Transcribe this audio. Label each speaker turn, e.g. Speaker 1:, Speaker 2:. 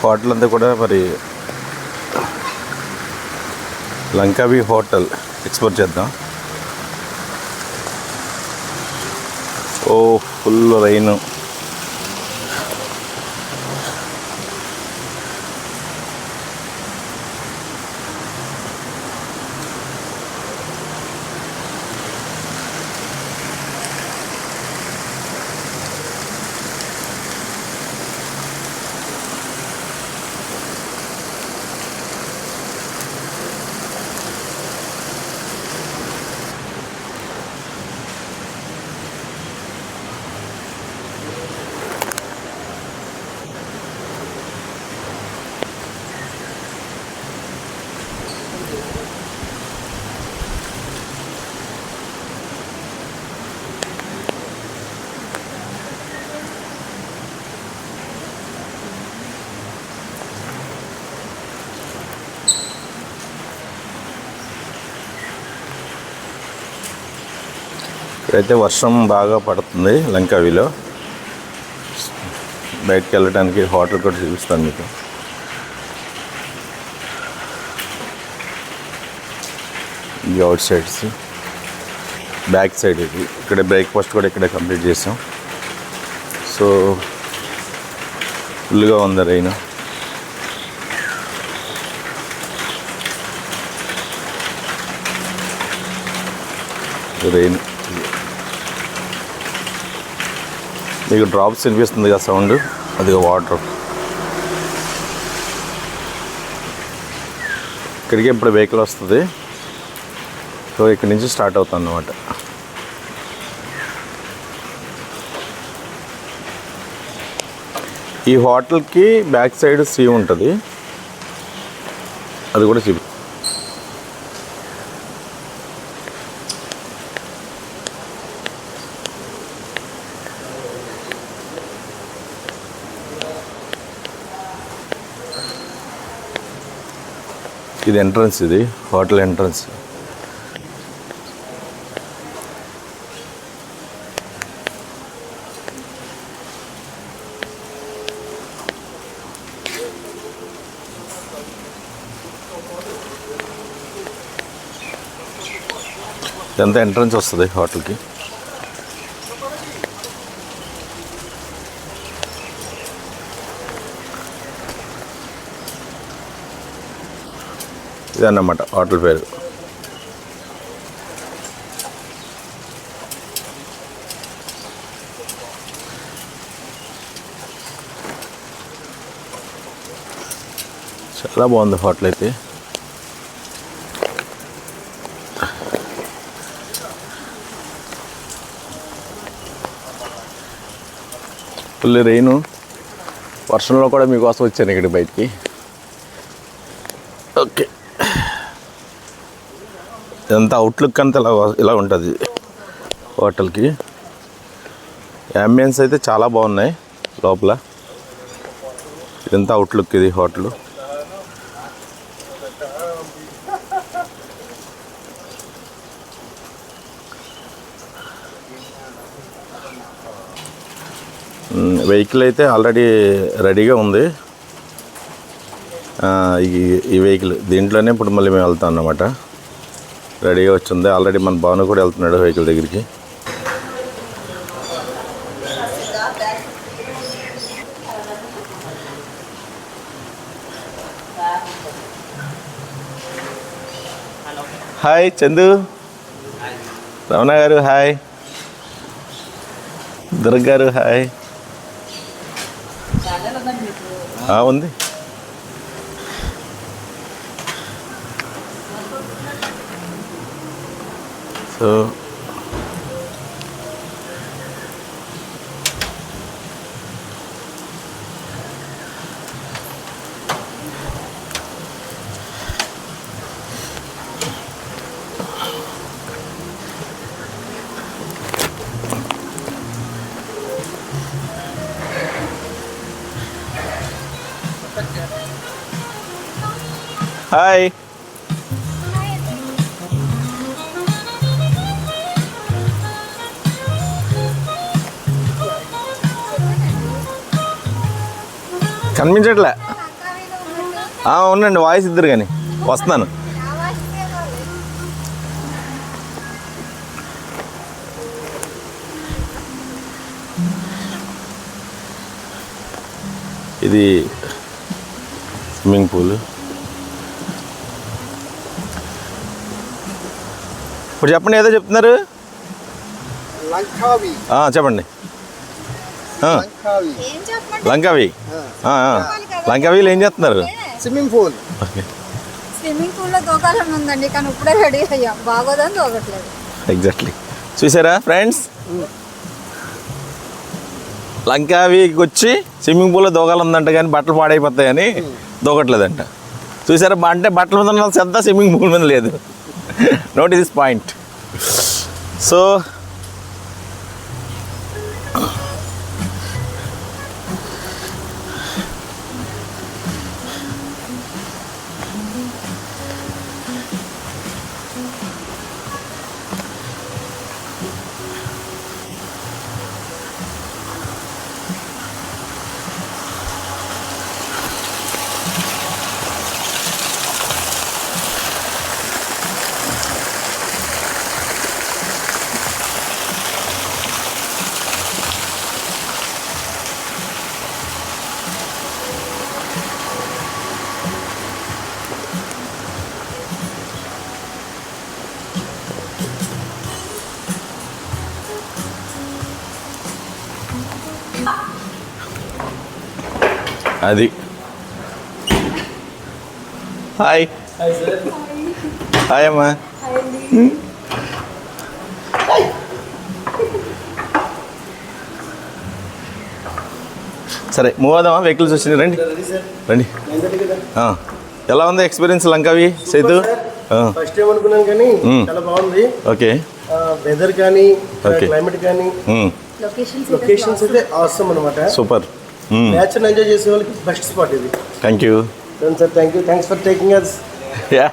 Speaker 1: Hotel అంతా కూడా మరి లంకావి హోటల్ ఎక్స్ప్లోర్ చేద్దాం. ఓ ఫుల్ రైన్. ఇక్కడైతే వర్షం బాగా పడుతుంది లంకావిలో. బయటకు వెళ్ళడానికి హోటల్ కూడా చూపిస్తాను మీకు. ఈ అవుట్ సైడ్స్, బ్యాక్ సైడ్ ఇది. ఇక్కడ బ్రేక్ఫాస్ట్ కూడా ఇక్కడే కంప్లీట్ చేసాం. సో ఫుల్గా ఉంది రైన్. రైన్ మీకు డ్రాప్స్ వినిపిస్తుంది కదా సౌండ్, అది వాటర్. ఇక్కడికి ఇప్పుడు వెహికల్ వస్తుంది. సో ఇక్కడి నుంచి స్టార్ట్ అవుతాం అన్నమాట. ఈ హోటల్కి బ్యాక్ సైడ్ సీ ఉంటుంది, అది కూడా చూపి. ఇది ఎంట్రన్స్, ఇది హోటల్ ఎంట్రన్స్. ఇదంతా ఎంట్రన్స్ వస్తుంది హోటల్కి. ఇదన్నమాట హోటల్ పేరు. చాలా బాగుంది హోటల్ అయితే. ఫుల్ రెయిన్, వర్షంలో కూడా మీకోసం వచ్చాను ఇక్కడ బయటికి. ఓకే, ఇదంతా అవుట్లుక్ అంతా ఇలా ఉంటుంది హోటల్కి. అంబియన్స్ అయితే చాలా బాగున్నాయి లోపల. ఇదంతా అవుట్లుక్ ఇది హోటల్. వెహికల్ అయితే ఆల్రెడీ రెడీగా ఉంది. ఈ వెహికల్ దీంట్లోనే ఇప్పుడు మళ్ళీ మేము వెళ్తాం అన్నమాట. రెడీగా వచ్చింది ఆల్రెడీ. మన భాను కూడా వెళ్తున్నాడు వెహికల్ దగ్గరికి. హాయ్ చందు, రమణ గారు హాయ్, దుర్గ గారు హాయ్. ఉంది. So hi. కనిపించట్లే. ఉండండి, వాయిస్ ఇద్దరు కానీ వస్తున్నాను. ఇది స్విమ్మింగ్ పూల్. ఇప్పుడు చెప్పండి, ఏదో చెప్తున్నారు. చెప్పండి. లంకావి. లంకావీలు ఏం చేస్తున్నారు?
Speaker 2: Swimming pool.
Speaker 3: స్విమ్మింగ్ పూల్లో దూకాలని ఉందండి, కానీ ఇప్పుడే రెడీ అయ్యాం, బాగోదని దూకట్లేదు.
Speaker 1: ఎగ్జాక్ట్లీ. చూసారా ఫ్రెండ్స్, లంకావికి వచ్చి స్విమ్మింగ్ పూల్లో దూకాలందంట, కానీ బట్టలు పాడైపోతాయని దూకట్లేదంట. చూసారా, అంటే బట్టల మీద ఉన్న శ్రద్ధ స్విమ్మింగ్ పూల్ మీద లేదు. Note this point. సో అది. హాయ్. హాయ్ అమ్మా. సరే మూవ్ అవుదామా? వెహికల్స్ వచ్చినాయి, రండి రండి. ఎలా ఉంది ఎక్స్పీరియన్స్ లంకావి సైతు?
Speaker 2: ఫస్ట్ టైం అనుకున్నాను కానీ చాలా బాగుంది.
Speaker 1: ఓకే.
Speaker 2: వెదర్ కానీ క్లైమేట్ కానీ లొకేషన్స్ అయితే ఆసమ్ అనమాట.
Speaker 1: సూపర్.
Speaker 2: నేచర్ ఎంజాయ్ చేసే వాళ్ళకి బెస్ట్ స్పాట్ ఇది.
Speaker 1: Thank you
Speaker 2: sir. Thank you. Thanks for taking us.
Speaker 1: Yeah.